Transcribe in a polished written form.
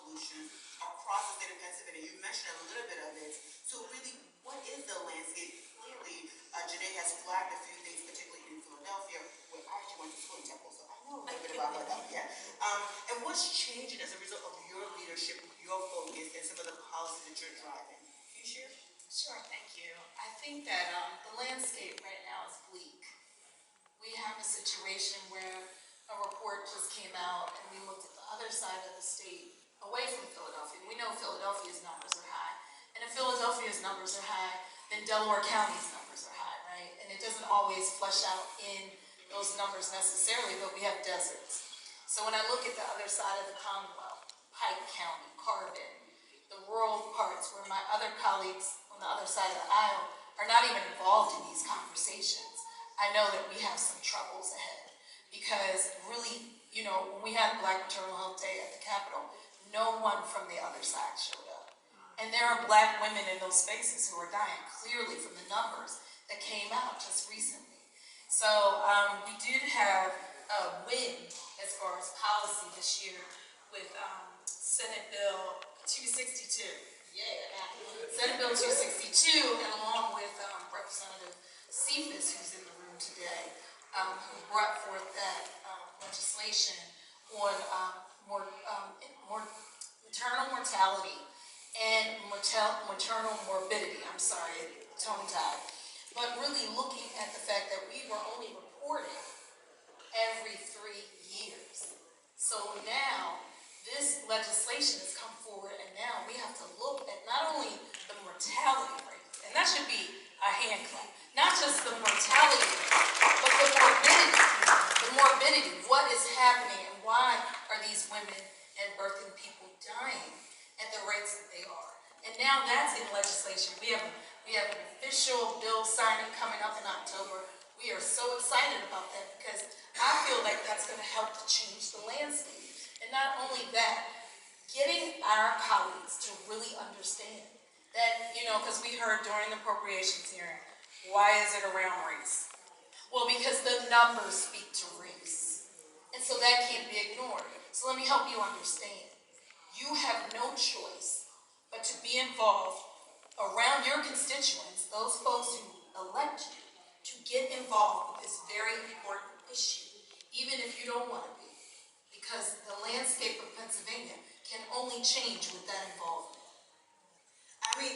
solutions across the state of Pennsylvania. You mentioned a little bit of it. So really, what is the landscape? Clearly, Janae has flagged a few things, particularly in Philadelphia, where I actually went to school in Temple, so I know a little bit about Philadelphia. And what's changing as a result of your leadership, your focus, and some of the policies that you're driving? Can you share? Sure, thank you. I think that the landscape right now is bleak. We have a situation where a report just came out and we looked at the other side of the state away from Philadelphia. We know Philadelphia's numbers are high. And if Philadelphia's numbers are high, then Delaware County's numbers are high, right? And it doesn't always flush out in those numbers necessarily, but we have deserts. So when I look at the other side of the Commonwealth, Pike County, Carbon, the rural parts where my other colleagues on the other side of the aisle are not even involved in these conversations, I know that we have some troubles ahead. Because really, you know, when we had Black Maternal Health Day at the Capitol, no one from the other side showed up. And there are Black women in those spaces who are dying, clearly from the numbers that came out just recently. So we did have a win as far as policy this year with Senate Bill 262. Yeah. Senate Bill 262, and along with Representative Cephas, who's in the room today, who brought forth that legislation on more maternal mortality and maternal morbidity. I'm sorry, tongue-tied. But really looking at the fact that we were only reporting every 3 years. So now this legislation has come forward, and now we have to look at not only the mortality rate, and that should be a hand clap, not just the mortality rate, but the morbidity. The morbidity, what is happening, and why are these women and birthing people dying at the rates that they are? And now that's in legislation. We have an official bill signing coming up in October. We are so excited about that because I feel like that's going to help to change the landscape. And not only that, getting our colleagues to really understand that, you know, because we heard during the appropriations hearing, why is it around race? Well, because the numbers speak to race. And so that can't be ignored. So let me help you understand. You have no choice but to be involved around your constituents, those folks who elect you, to get involved with this very important issue, even if you don't want to be. Because the landscape of Pennsylvania can only change with that involvement. I mean,